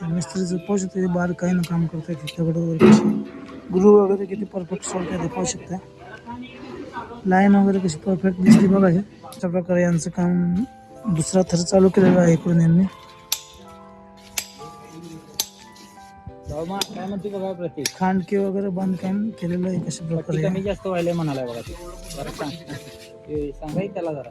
मिस्त्रीचं पाहू शकता बारकाईनं काम करता येते. दगड वगैरे कसे ग्रू वगैरे किती परफेक्ट सोडता ते पाहू शकता. लाईन वगैरे कशी परफेक्ट दिसते बघा. हे अशा प्रकारे यांचं काम दुसरा थर चालू केलेला आहे इकडून यांनी. काय म्हणते का प्रत्येक खांडके वगैरे बांधकाम केलेलं आहे कशा प्रकारे. कमी जास्त व्हायला म्हणाला बघा ते जरा सांगाय त्याला जरा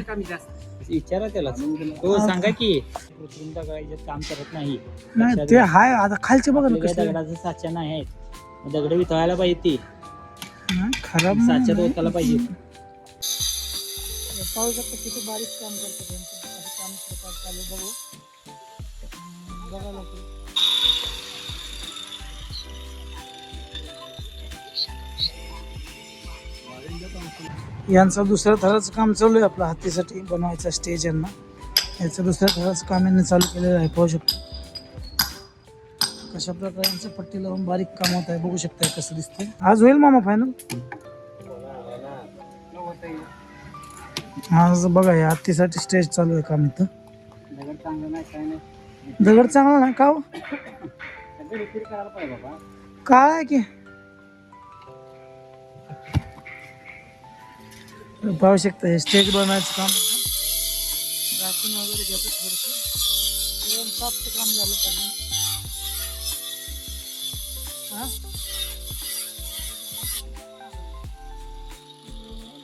कमी जास्त विचारा त्याला तो सांगा की कृत्रिम दगडाचं काम करत नाही. नाही ते हाय आता खालचे बघा ना कसं दगडाचं साच्या नाही आहेत. दगड वितळायला पाहिजे ती खराब साच्यात ओतायला पाहिजे. पाहू शकतो किती बारीक काम करतात त्यांचं काम प्रकार चालू बघू बघा लोक. यांचं दुसऱ्या थराचं काम चालू आहे आपलं हातीसाठी बनवायचं स्टेज यांना. याचं दुसऱ्या थराचं काम यांनी चालू केलेलं आहे. पाहू शकतो कशा प्रकारे यांचं पट्टी लावून बारीक काम होत आहे. बघू शकताय कसं दिसतंय. आज होईल मामा फायनल. आज बघा या हातीसाठी स्टेज चालू आहे काम इथं. दगड चांगलं नाही काय नाही. दगड चांगला नाही का हो? करायला पाहिजे बाबा. काय की पाहू शकता हे स्टेज बनवायचं काम राखून वगैरे घेतो थोडंसं सॉफ्ट काम झालं पाहिजे.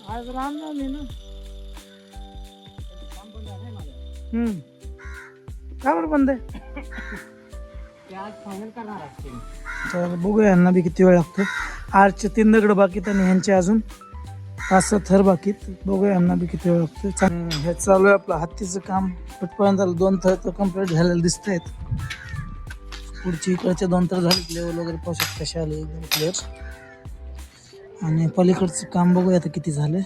आज राहणार नाही ना. का बरं बंद आहे? आज फायनल करणार असते. तर बघूया यांना बी किती वेळ लागतो. आजचे 3 दगड बाकीत आणि ह्यांचे अजून 5-6 थर बाकीत. बघूया यांना बी किती वेळ लागतो. हे चालू आहे आपलं हातीचं काम. पटपर्यंत 2 थर तर कम्प्लीट झालेले दिसत आहेत. पुढची इकडचे 2 थर झाले. लेवल वगैरे पाहू शकता कसे आले एकदम क्लिअर. आणि पलीकडचं काम बघूया आता किती झाले.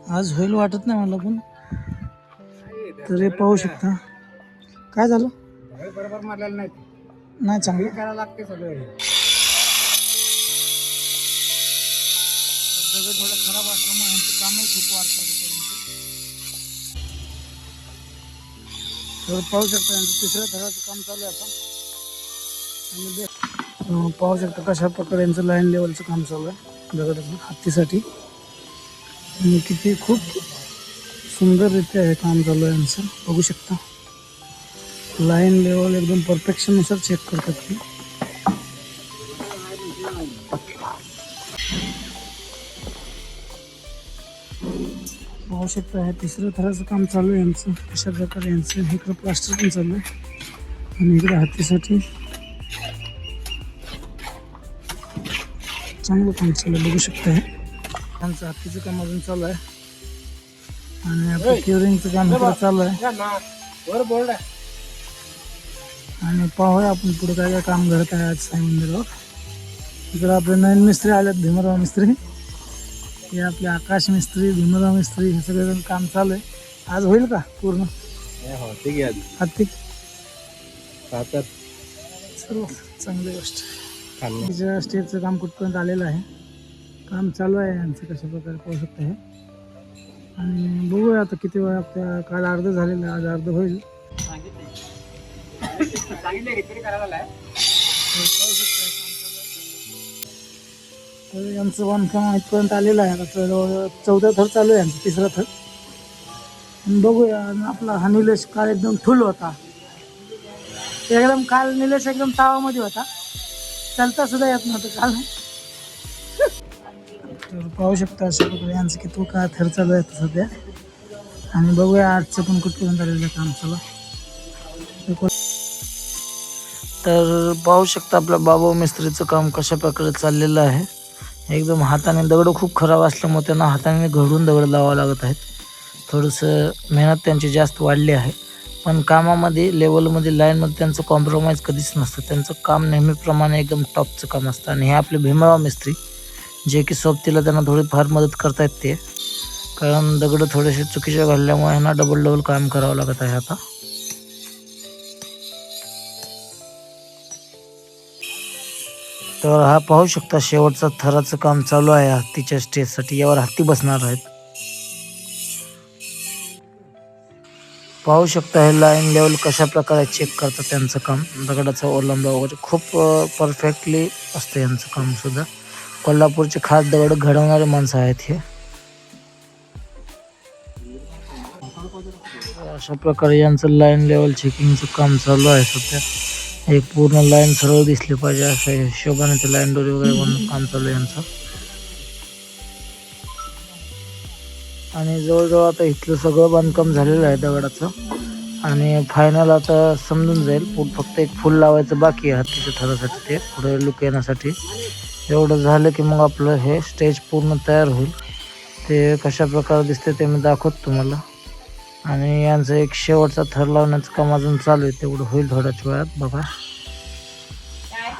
आज होईल वाटत नाही मला पण. तरी पाहू शकता काय झालं. बरोबर मारलेलं नाही नाही चांगलं करायला लागते सगळं. दगड थोडं खराब असल्यामुळे यांचं कामही खूप वाढतं. तर पाहू शकता यांचं 3ऱ्या थराचं काम चालू आहे आता. आणि पाहू शकता कशा प्रकारे यांचं लाईन लेवलचं काम चालू आहे दगडाचं हातीसाठी. आणि किती खूप सुंदररित्या हे काम चालू आहे यांचं. बघू शकता लाईन लेवल एकदम परफेक्शननुसार चेक करतात की. पाहू शकता हे 3ऱ्या थराचं काम चालू आहे यांचं. अशा प्रकारे यांचं इकडं प्लास्टर पण चालू आहे आणि इकडे हातीसाठी चांगलं काम चालू आहे. बघू शकता हे त्यांचं हातीचं काम अजून चालू आहे आणि आपलं क्युरिंगचं काम इकडं चालू आहे. आणि पाहूया आपण पुढे काय काय काम घडत आहे आज साई मंदिरावर. इकडं आपले नवीन मिस्त्री आलेत भीमराव मिस्त्री. हे आपले आकाश मिस्त्री भीमराव मिस्त्री हे सगळेजण काम चालू आहे. आज होईल का पूर्ण हाती. सर्व चांगली गोष्ट. तिच्या स्टेजचं काम कुठपर्यंत आलेलं आहे. काम चालू आहे यांचं कशा प्रकारे पाहू शकता हे. आणि बघूया आता किती वेळ आपल्या काल अर्ध झालेलं आज अर्ध होईल. तर यांचं बांधकाम इथपर्यंत आलेलं आहे. आता 4था थर चालू आहे यांचं 3रा थर. आणि बघूया आपला हा निलेश काल एकदम ठुल होता एकदम. काल निलेश एकदम तावामध्ये होता. चालता सुद्धा येत नव्हतं काल. तर पाहू शकता अशा प्रकारे यांचं किती काय थर चालू आहे सध्या. आणि बघूया आजचं पण कुठपर्यंत आलेलं काम चालू. तर पाहू शकता आपल्या बाबा मिस्त्रीचं काम कशा प्रकारे चाललेलं आहे. एकदम हाताने दगड खूप खराब असल्यामुळे त्यांना हाताने घडून दगड लावावं लागत आहेत. थोडंसं मेहनत त्यांची जास्त वाढली आहे. पण कामामध्ये लेवलमध्ये लाईनमध्ये त्यांचं कॉम्प्रोमाइज कधीच नसतं. त्यांचं काम नेहमीप्रमाणे एकदम टॉपचं काम असतं. आणि हे आपले भीमराव मिस्त्री जे की सोबतीला त्यांना थोडीफार मदत करतायत ते. कारण दगड थोडेसे चुकीचे घालल्यामुळे यांना डबल काम करावं लागत आहे आता. तर हा पाहू शकता शेवटचा थराचं काम चालू आहे हत्तीच्या स्टेजसाठी. यावर हत्ती बसणार आहेत. पाहू शकता हे लाईन लेवल कशा प्रकारे चेक करतात त्यांचं काम. दगडाचा ओलांबा वगैरे खूप परफेक्टली असतं यांचं काम सुद्धा. कोल्हापूरचे खास दगड घडवणारे माणसं आहेत हे. अशा प्रकारे यांचं लाईन लेवल चेकिंगचं काम चालू आहे सध्या. एक पूर्ण लाईन सरळ दिसली पाहिजे अशा हिशोबाने ते लाईन डोरी वगैरे बनवून काम चालू आहे यांचं. आणि जवळजवळ आता इथलं सगळं बांधकाम झालेलं आहे दगडाचं. आणि फायनल आता समजून जाईल. फक्त एक फुल लावायचं बाकी आहे हत्तीच्या थरासाठी, ते पुढे लुक येण्यासाठी. एवढं झालं की मग आपलं हे स्टेज पूर्ण तयार होईल. ते कशा प्रकारे दिसते ते मी दाखवतो तुम्हाला. आणि यांचं एक शेवटचा थर लावण्याचं काम अजून चालू आहे, तेवढं होईल थोड्याच वेळात. बघा,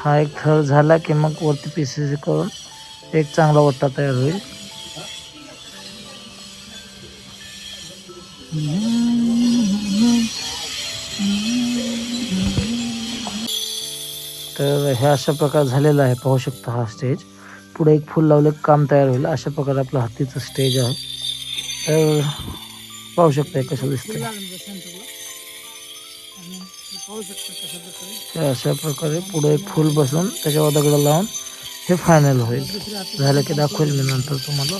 हा एक थर झाला की मग वरती पीसीसी करून एक चांगला वट्टा तयार होईल. तर हे अशा प्रकारे झालेलं आहे. पाहू शकता हा स्टेज. पुढे एक फुल लावलं काम तयार होईल. अशा प्रकारे आपलं हत्तीचं स्टेज आहे. तर पाहू शकता कसं दिसतंय. अशा प्रकारे पुढे एक फुल बसून त्याच्यावर दगड लावून हे फायनल होईल. झालं की दाखवेल मी नंतर तुम्हाला.